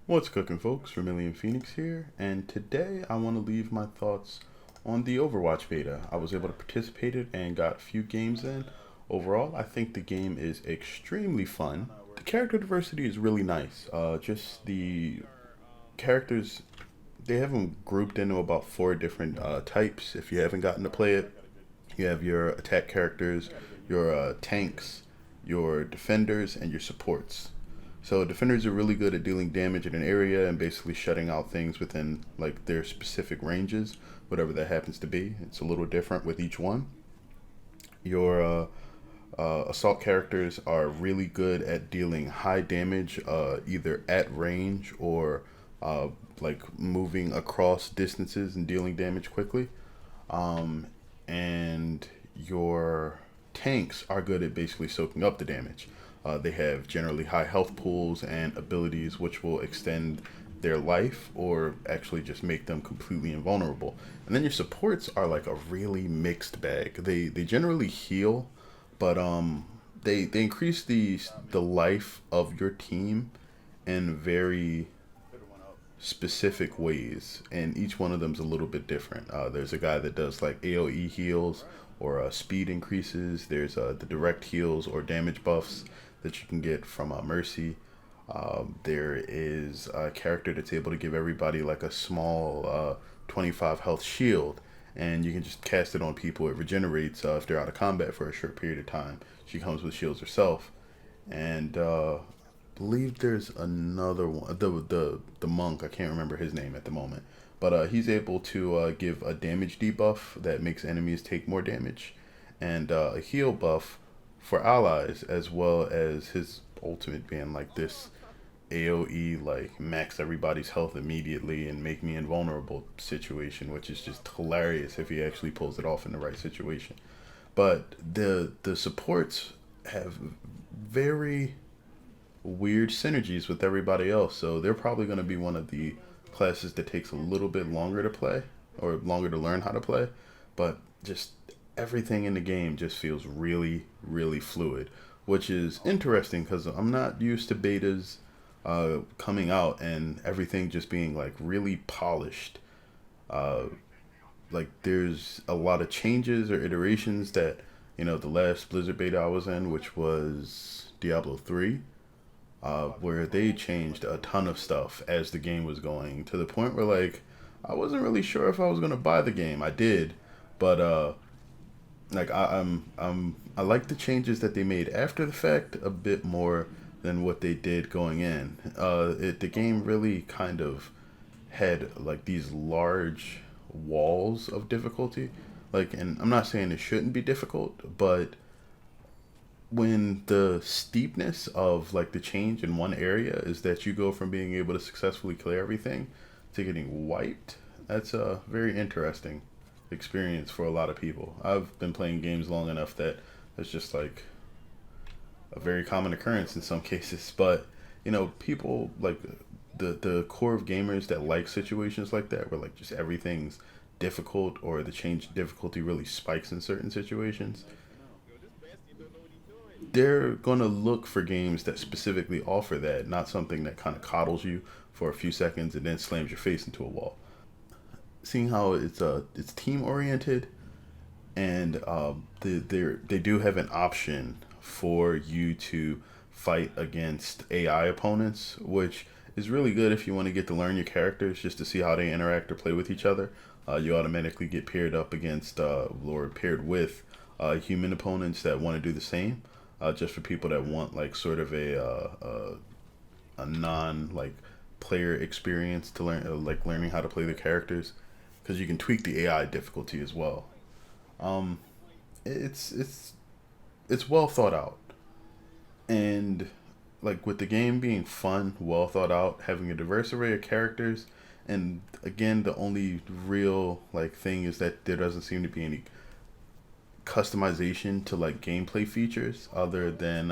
What's cooking, folks? Vermillion Phoenix here, and today I want to leave my thoughts on the Overwatch beta. I was able to participate in and got a few games in. Overall, I think the game is extremely fun. The character diversity is really nice. Just the characters, they have them grouped into about four different types. If you haven't gotten to play it, you have your attack characters, your tanks, your defenders, and your supports. So defenders are really good at dealing damage in an area and basically shutting out things within like their specific ranges, whatever that happens to be. It's a little different with each one. Your assault characters are really good at dealing high damage, either at range or uh, like moving across distances and dealing damage quickly. And your tanks are good at basically soaking up the damage. They have generally high health pools and abilities which will extend their life or actually just make them completely invulnerable. And then your supports are like a really mixed bag. They generally heal, but they increase the life of your team in very specific ways, and each one of them is a little bit different. There's a guy that does like AOE heals or speed increases. There's the direct heals or damage buffs that you can get from Mercy. There is a character that's able to give everybody like a small 25 health shield, and you can just cast it on people. It regenerates if they're out of combat for a short period of time. She comes with shields herself, and believe there's another one. The monk. I can't remember his name at the moment, but he's able to give a damage debuff that makes enemies take more damage, and a heal buff for allies, as well as his ultimate being like this AOE like max everybody's health immediately and make me invulnerable situation, which is just hilarious if he actually pulls it off in the right situation. But the supports have very weird synergies with everybody else. So they're probably going to be one of the classes that takes a little bit longer to play or longer to learn how to play. But just everything in the game just feels really, really fluid, which is interesting because I'm not used to betas coming out and everything just being like really polished. Uh, like there's a lot of changes or iterations that the last Blizzard beta I was in, which was Diablo 3, where they changed a ton of stuff as the game was going to the point where like I wasn't really sure if I was gonna buy the game. I did, but like I like the changes that they made after the fact a bit more than what they did going in. The game really kind of had like these large walls of difficulty. Like, and I'm not saying it shouldn't be difficult, but when the steepness of like the change in one area is that you go from being able to successfully clear everything to getting wiped, that's a very interesting experience for a lot of people. I've been playing games long enough that it's just like a very common occurrence in some cases, but people like the core of gamers that like situations like that where like just everything's difficult or the change difficulty really spikes in certain situations, they're going to look for games that specifically offer that, not something that kind of coddles you for a few seconds and then slams your face into a wall. Seeing how it's team oriented, and they do have an option for you to fight against AI opponents, which is really good if you want to get to learn your characters just to see how they interact or play with each other. You automatically get paired up against or paired with human opponents that want to do the same. Just for people that want like sort of a non like player experience to learn like learning how to play the characters, because you can tweak the AI difficulty as well. Um, it's it's well thought out, and like with the game being fun, well thought out, having a diverse array of characters, and again the only real like thing is that there doesn't seem to be any customization to like gameplay features other than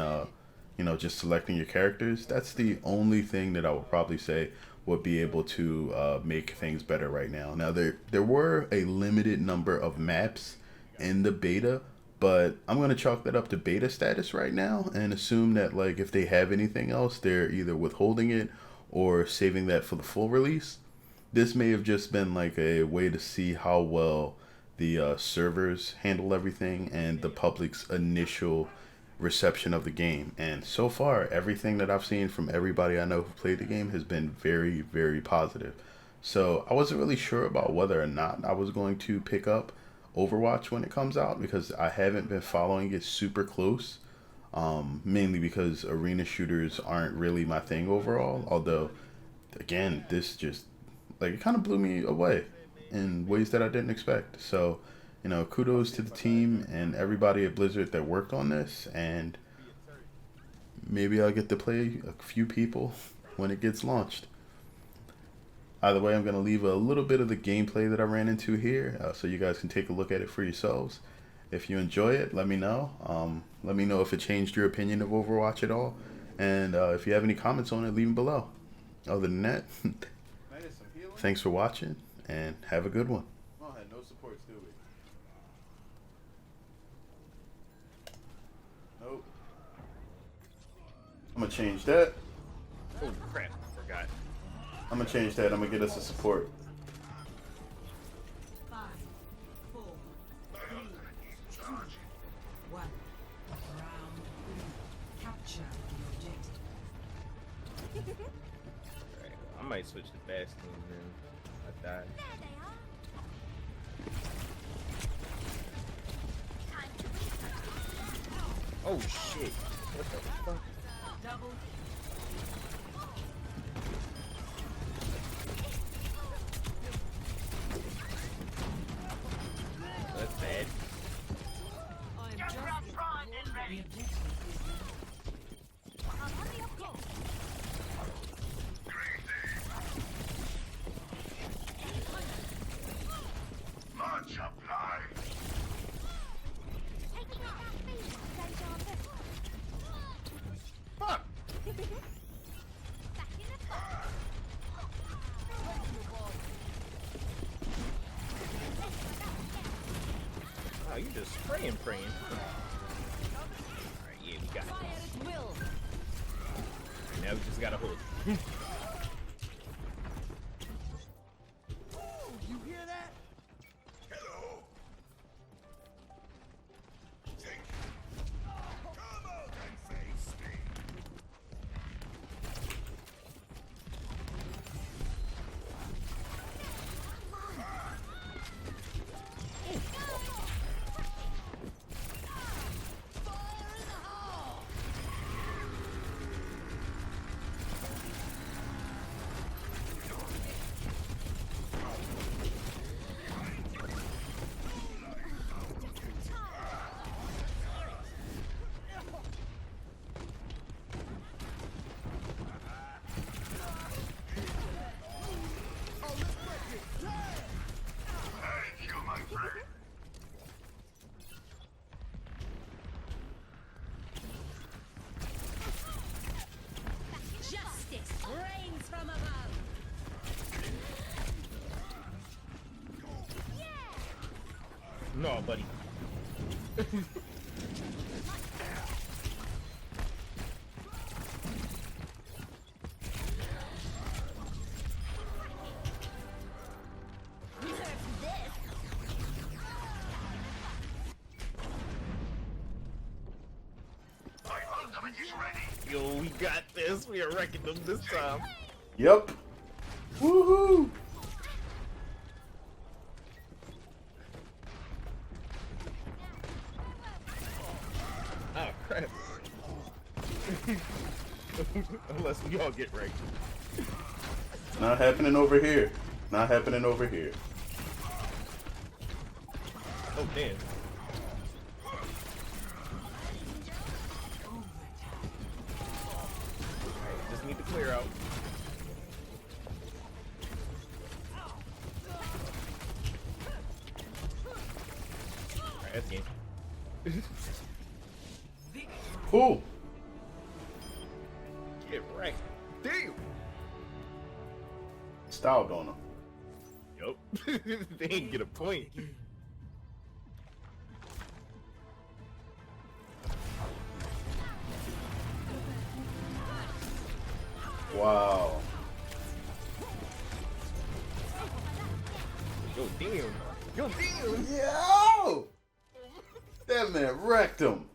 just selecting your characters. That's the only thing that I would probably say would be able to make things better right now. Now there were a limited number of maps in the beta, but I'm gonna chalk that up to beta status right now and assume that like if they have anything else, they're either withholding it or saving that for the full release. This may have just been like a way to see how well the servers handle everything and the public's initial reception of the game. And so far, everything that I've seen from everybody I know who played the game has been very, very positive. So I wasn't really sure about whether or not I was going to pick up Overwatch when it comes out because I haven't been following it super close. Mainly because arena shooters aren't really my thing overall. Although, again, this just like it kind of blew me away in ways that I didn't expect. So, kudos to the team and everybody at Blizzard that worked on this, and maybe I'll get to play a few people when it gets launched. Either way, I'm going to leave a little bit of the gameplay that I ran into here so you guys can take a look at it for yourselves. If you enjoy it, let me know. Let me know if it changed your opinion of Overwatch at all. And if you have any comments on it, leave them below. Other than that, thanks for watching and have a good one. Oh, had no supports, do we? Nope. I'm going to change that. Oh crap, forgot. I'm going to change that. I'm going to get us a support. 5, 4, 3, 2, 1. Round 3. Capture the objective. Alright, I might switch to Bastion then. I died. Oh shit. What the fuck? Double. That's bad. I'm just the objective is Fuck! Oh, you just spraying. Alright, yeah, we got it. Alright, now we just gotta hold. You hear that? justice reigns from above. No, buddy. Yo, we got this. We are wrecking them this time. Yep. Woohoo! Oh crap. Unless we all get right. Not happening over here. Not happening over here. Oh damn. Alright, just need to clear out. Alright, that's game. Cool. Get right. Damn. Styled on him. Yup. They ain't get a point. Wow. Yo, damn. Yo, damn. Yo! That man wrecked him.